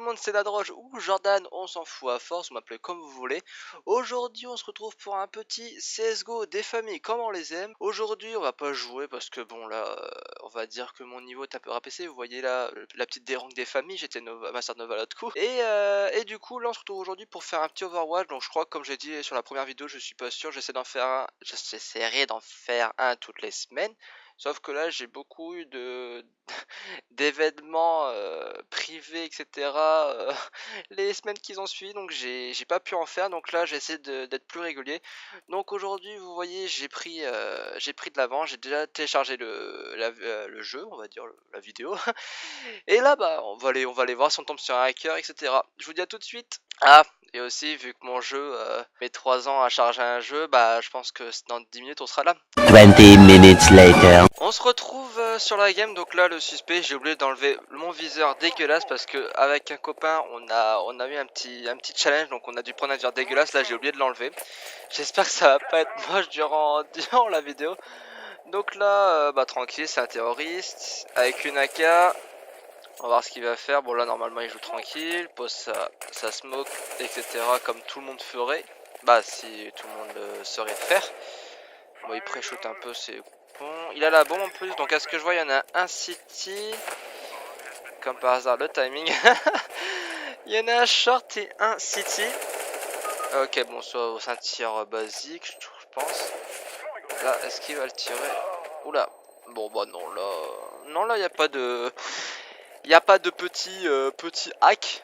monde, c'est Ladroge ou Jordan, on s'en fout à force, vous m'appelez comme vous voulez. Aujourd'hui on se retrouve pour un petit CSGO des familles comme on les aime. Aujourd'hui on va pas jouer parce que bon là, on va dire que mon niveau est un peu rabaissé. Vous voyez là, la petite déranque des familles, j'étais Master Nova l'autre coup. Et du coup là on se retrouve aujourd'hui pour faire un petit Overwatch. Donc je crois que comme j'ai dit sur la première vidéo, je suis pas sûr, j'essaierai d'en faire un toutes les semaines. Sauf que là j'ai beaucoup eu d'événements privés, etc. Les semaines qui ont suivi, donc j'ai pas pu en faire. Donc là j'essaie d'être plus régulier. Donc aujourd'hui vous voyez j'ai pris de l'avant, j'ai déjà téléchargé le jeu, on va dire la vidéo. Et là bah on va aller voir si on tombe sur un hacker, etc. Je vous dis à tout de suite. Ah, et aussi vu que mon jeu met 3 ans à charger un jeu, bah je pense que dans 10 minutes on sera là. 20 minutes later. On se retrouve sur la game. Donc là le suspect, j'ai oublié d'enlever mon viseur dégueulasse parce que avec un copain on a eu un petit challenge, donc on a dû prendre un viseur dégueulasse. Là j'ai oublié de l'enlever. J'espère que ça va pas être moche durant la vidéo. Donc là bah tranquille, c'est un terroriste avec une AK. On va voir ce qu'il va faire. Bon là normalement il joue tranquille, pose sa smoke, etc. comme tout le monde ferait. Bah si tout le monde le saurait faire. Bon il pré-shoot un peu, c'est bon. Il a la bombe en plus, donc à ce que je vois il y en a un city. Comme par hasard le timing. Il y en a un short et un city. Ok bon, soit c'est un tir basique je pense. Là est-ce qu'il va le tirer? Oula. Bon bah non là. Non là il n'y a pas de. Il n'y a pas de petit hack.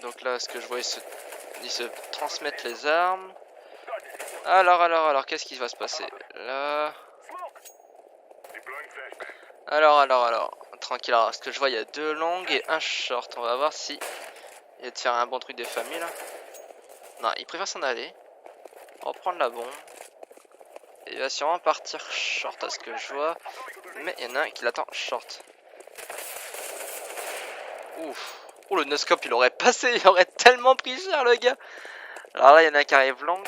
Donc là, ce que je vois, ils se transmettent les armes. Alors, qu'est-ce qui va se passer? Là. Alors. Tranquille, alors, ce que je vois, il y a 2 longues et un short. On va voir si il va te faire un bon truc des familles là. Non, il préfère s'en aller. Reprendre la bombe. Il va sûrement partir short à ce que je vois. Mais il y en a un qui l'attend short. Ouf. Oh, le no-scope, il aurait passé, il aurait tellement pris cher, le gars. Alors là, il y en a un qui arrive long.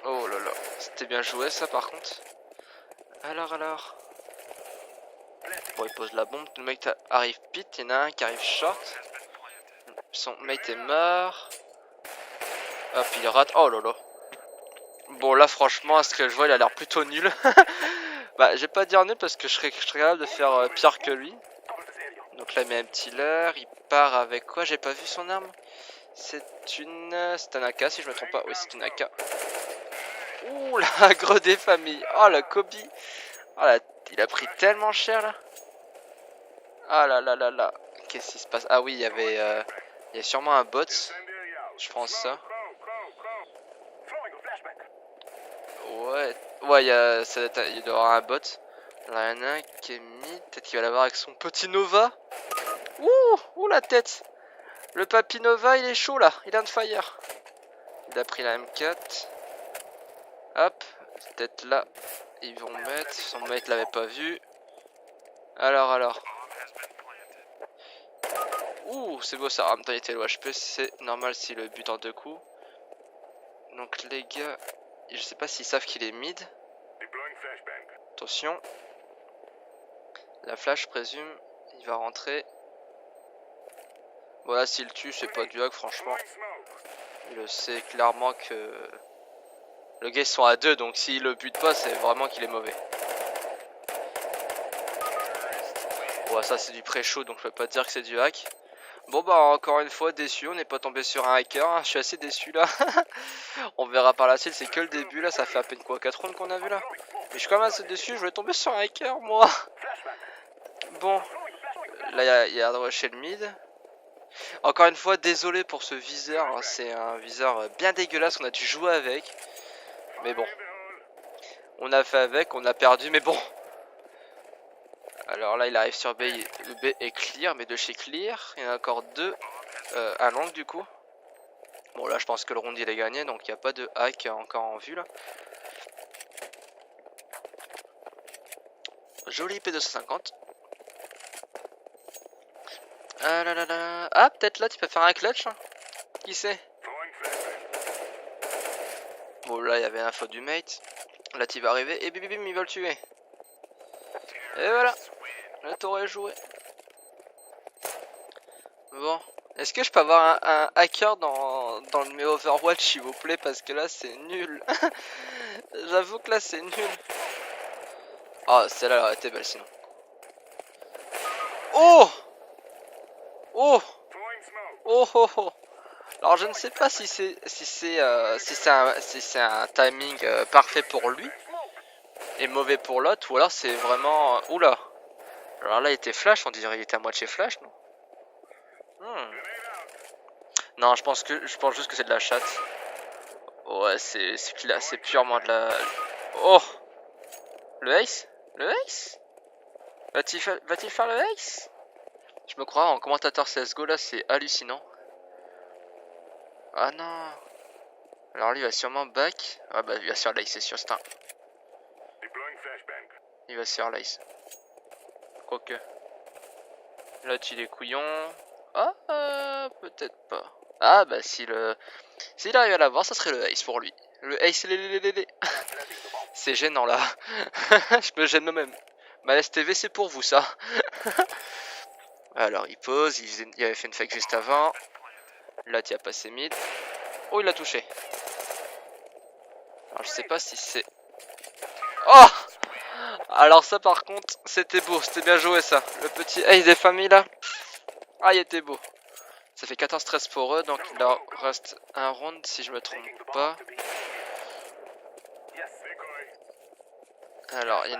Oh là là, c'était bien joué ça par contre. Alors. Bon, il pose la bombe, le mec arrive pit, il y en a un qui arrive short. Son mate est mort. Hop, il rate. Oh là là. Bon, là, franchement, à ce que je vois, il a l'air plutôt nul. Bah, je vais pas dire nul parce que je serais capable de faire pire que lui. Donc là, il met un petit leurre. Il part avec quoi? J'ai pas vu son arme. C'est un AK si je me trompe pas. Oui, c'est une AK. Ouh la gros des familles. Oh la Kobe. Oh là, il a pris tellement cher là. Ah là. Qu'est-ce qui se passe? Ah oui, il y a sûrement un bot. Je pense ça. Ouais, il doit y avoir un bot. Là, il y en a un qui est mis. Peut-être qu'il va l'avoir avec son petit Nova. Ouh la tête. Le papy Nova, il est chaud là. Il est on fire. Il a pris la M4. Hop, peut-être là. Ils vont mettre. Son mate l'avait pas vu. Alors. Ouh, c'est beau ça. En même temps, il était low HP. C'est normal s'il le bute en 2 coups. Donc, les gars, je sais pas s'ils savent qu'il est mid. Attention. La flash, je présume. Il va rentrer. Voilà, s'il le tue, c'est pas du hack, franchement. Il le sait clairement que. Le gars, ils sont à 2, donc s'il le bute pas, c'est vraiment qu'il est mauvais. Bon, ça, c'est du pré-show, donc je peux pas dire que c'est du hack. Bon bah encore une fois déçu, on n'est pas tombé sur un hacker, hein. Je suis assez déçu là. On verra par la suite, c'est que le début là, ça fait à peine quoi 4 rounds qu'on a vu là. Mais je suis quand même assez déçu, je voulais tomber sur un hacker moi. Bon, là il y a un rush chez le mid. Encore une fois désolé pour ce viseur, hein. C'est un viseur bien dégueulasse, on a dû jouer avec. Mais bon, on a fait avec, on a perdu, mais bon. Alors là il arrive sur B, le B est clear, mais de chez clear, il y en a encore 2, un long du coup. Bon là je pense que le round il est gagné, donc il n'y a pas de hack encore en vue là. Joli P250. Ah là là. Ah peut-être là tu peux faire un clutch hein. Qui sait? Bon là il y avait l'info du mate. Là tu vas arriver et bim il va le tuer. Et voilà. Là t'aurais joué. Bon, Est-ce que je peux avoir un hacker dans le mes Overwatch s'il vous plaît, parce que là c'est nul. J'avoue que là c'est nul. Oh, celle-là elle était belle sinon. Oh! Oh! Oh oh oh! Alors je ne sais pas si c'est un timing parfait pour lui et mauvais pour l'autre, ou alors c'est vraiment oula. Alors là il était flash, on dirait il était à moitié flash, non? Non, je pense juste que c'est de la chatte. Ouais, c'est purement de la. Oh! Le ace? Le ace? Va-t-il faire le ace? Je me crois en commentateur CSGO là, c'est hallucinant. Ah non. Alors lui il va sûrement back. Ah bah il va se faire l'ace, c'est sûr, c'est un. Il va se faire l'ace. Quoique. Là tu les couillons. Ah peut-être pas. Ah bah s'il arrive à l'avoir, ça serait le ace pour lui. Le ace c'est gênant là. Je me gêne moi-même. Ma STV c'est pour vous ça. Alors il pose, il avait fait une fake juste avant. Là tu as passé mid. Oh il l'a touché. Alors je sais pas si c'est... Oh! Alors ça par contre c'était beau, c'était bien joué ça. Le petit ace des familles là. Ah il était beau. Ça fait 14-13 pour eux, donc il leur reste un round si je me trompe pas. Alors il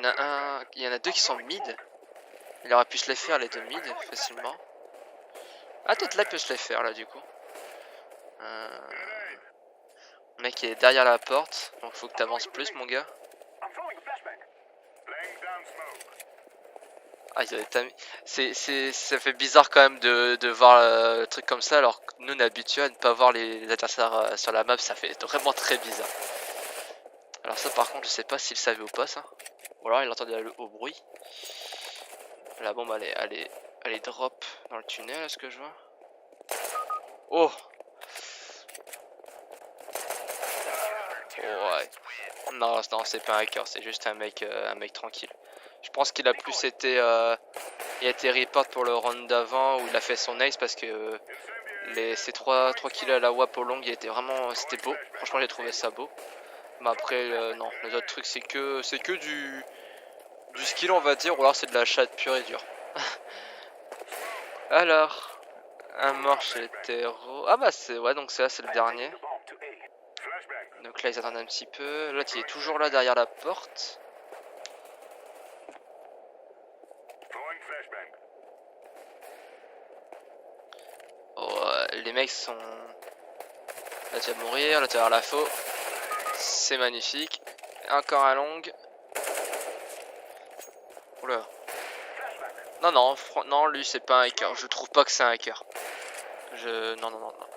y en a deux qui sont mid. Il aurait pu se les faire les deux mid facilement. Ah peut-être là il peut se les faire là du coup. Le mec est derrière la porte, donc faut que tu avances plus mon gars. Ah, ça fait bizarre quand même de voir le truc comme ça, alors que nous on est habitués à ne pas voir les adversaires sur la map, ça fait vraiment très bizarre. Alors ça par contre je sais pas s'il savait ou pas ça. Ou alors il entendait au bruit. La bombe elle est drop dans le tunnel, est-ce que je vois? Oh! Ouais. Non, non c'est pas un hacker, c'est juste un mec tranquille. Je pense qu'il a plus été... il a été report pour le round d'avant où il a fait son ace parce que ces 3 kills à la WAP au long, c'était beau. Franchement j'ai trouvé ça beau. Mais après non, les autres trucs c'est que du skill on va dire, ou alors c'est de la chatte pure et dure. Alors, un mort chez Tero. Ah bah c'est ouais, donc c'est le dernier. Donc là ils attendent un petit peu. L'autre il est toujours là derrière la porte. Oh, les mecs sont... Là tu vas mourir, là tu vas avoir la faux. C'est magnifique. Encore un long. Oula. Non, non, non, lui c'est pas un hacker. Je trouve pas que c'est un hacker. Non, non, non, non.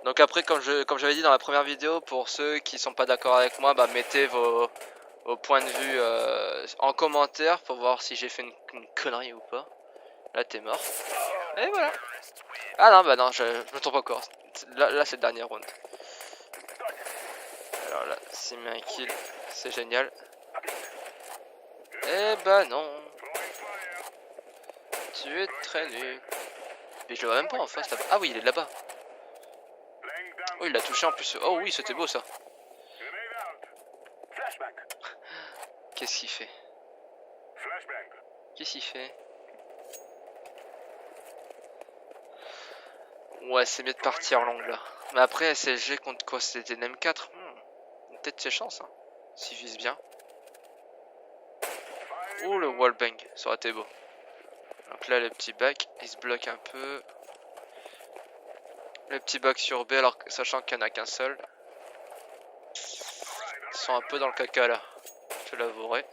Donc après, comme j'avais dit dans la première vidéo, pour ceux qui sont pas d'accord avec moi, bah mettez vos points de vue en commentaire pour voir si j'ai fait une connerie ou pas. Là t'es mort. Et voilà. Ah non, bah non, je me trompe encore. Là c'est le dernier round. Alors là, s'il met un kill, c'est génial. Eh bah non. Tu es très nul. Mais je le vois même pas en face là-bas. Ah oui, il est là-bas. Oh, il l'a touché en plus. Oh oui, c'était beau ça. Qu'est-ce qu'il fait? Qu'est-ce qu'il fait? Ouais, c'est mieux de partir en long là. Mais après, SLG contre quoi? C'était une M4. Peut-être ses chances, hein. S'il vise bien. Oh, le wallbang. Ça aurait été beau. Donc là, le petit back, il se bloque un peu. Le petit back sur B, alors sachant qu'il n'y en a qu'un seul. Ils sont un peu dans le caca là. Je l'avouerai.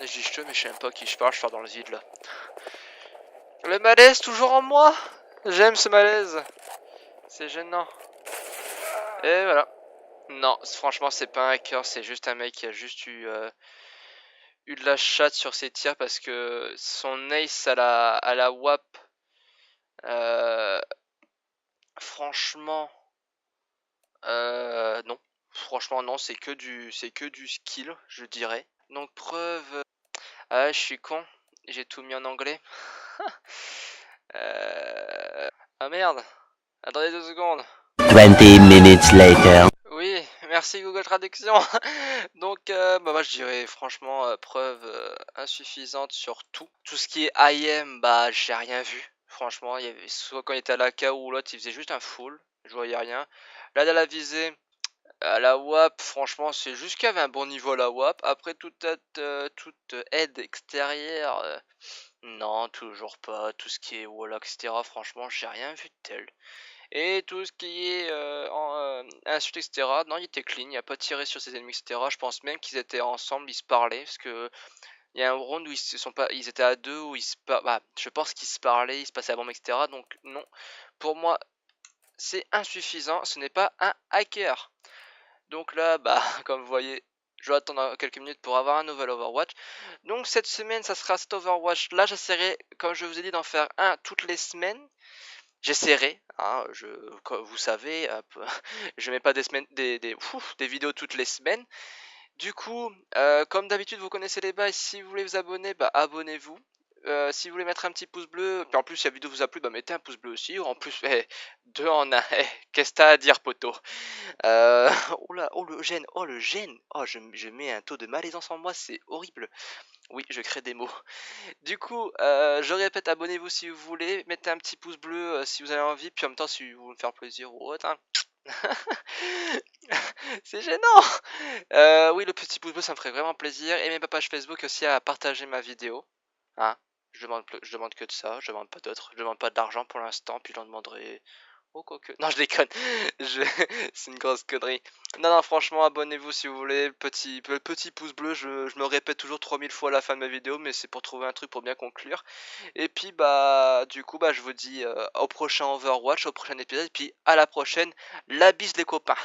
Je dis je mais je sais même pas à qui je parle dans le vide là. Le malaise toujours en moi. J'aime ce malaise. C'est gênant. Et voilà. Non, franchement c'est pas un hacker, c'est juste un mec qui a juste eu de la chatte sur ses tirs parce que son ace à la WAP, franchement, non. Franchement non, c'est que du skill, je dirais. Donc preuve... Ah je suis con, j'ai tout mis en anglais. Ah merde. Attendez 2 secondes. 20 minutes later. Oui, merci Google Traduction. Donc, bah, moi je dirais franchement preuve insuffisante sur tout. Tout ce qui est IM, bah j'ai rien vu. Franchement, il y avait, soit quand il était à la KO ou l'autre, il faisait juste un full. Je voyais rien. Là, dans la visée, à la WAP, franchement, c'est juste qu'il y avait un bon niveau à la WAP. Après, toute aide extérieure, non, toujours pas. Tout ce qui est wall, etc., franchement, j'ai rien vu de tel. Et tout ce qui est insulte, etc. Non, il était clean, il a pas tiré sur ses ennemis, etc. Je pense même qu'ils étaient ensemble, ils se parlaient, parce que il y a un round où ils étaient à deux, où bah, je pense qu'ils se parlaient, ils se passaient la bombe, etc. Donc non, pour moi, c'est insuffisant, ce n'est pas un hacker. Donc là, bah, comme vous voyez, je vais attendre quelques minutes pour avoir un nouvel Overwatch. Donc cette semaine, ça sera cet Overwatch. Là, j'essaierai, comme je vous ai dit, d'en faire un toutes les semaines. J'essaierai, hein, comme vous savez, je mets pas des semaines, des vidéos toutes les semaines. Du coup, comme d'habitude, vous connaissez les bails. Si vous voulez vous abonner, bah abonnez-vous. Si vous voulez mettre un petit pouce bleu, puis en plus si la vidéo vous a plu, bah mettez un pouce bleu aussi. Ou en plus, deux en un. Qu'est-ce que t'as à dire, poteau? Oh là, oh le gène, oh le gène. Oh, je mets un taux de malaisance en moi, c'est horrible. Oui, je crée des mots. Du coup, je répète, abonnez-vous si vous voulez, mettez un petit pouce bleu si vous avez envie, puis en même temps si vous voulez me faire plaisir ou autre, hein. C'est gênant. Oui, le petit pouce bleu, ça me ferait vraiment plaisir. Et ma page Facebook aussi à partager ma vidéo. Hein, je demande que de ça, je demande pas d'autre. Je demande pas d'argent pour l'instant, puis j'en demanderai. Oh, quoique. Non, je déconne. Je... C'est une grosse connerie. Non, non, franchement, abonnez-vous si vous voulez. Petit pouce bleu, je me répète toujours 3000 fois à la fin de ma vidéo, mais c'est pour trouver un truc pour bien conclure. Et puis, bah, du coup, bah, je vous dis au prochain Overwatch, au prochain épisode, et puis à la prochaine. La bise, les copains.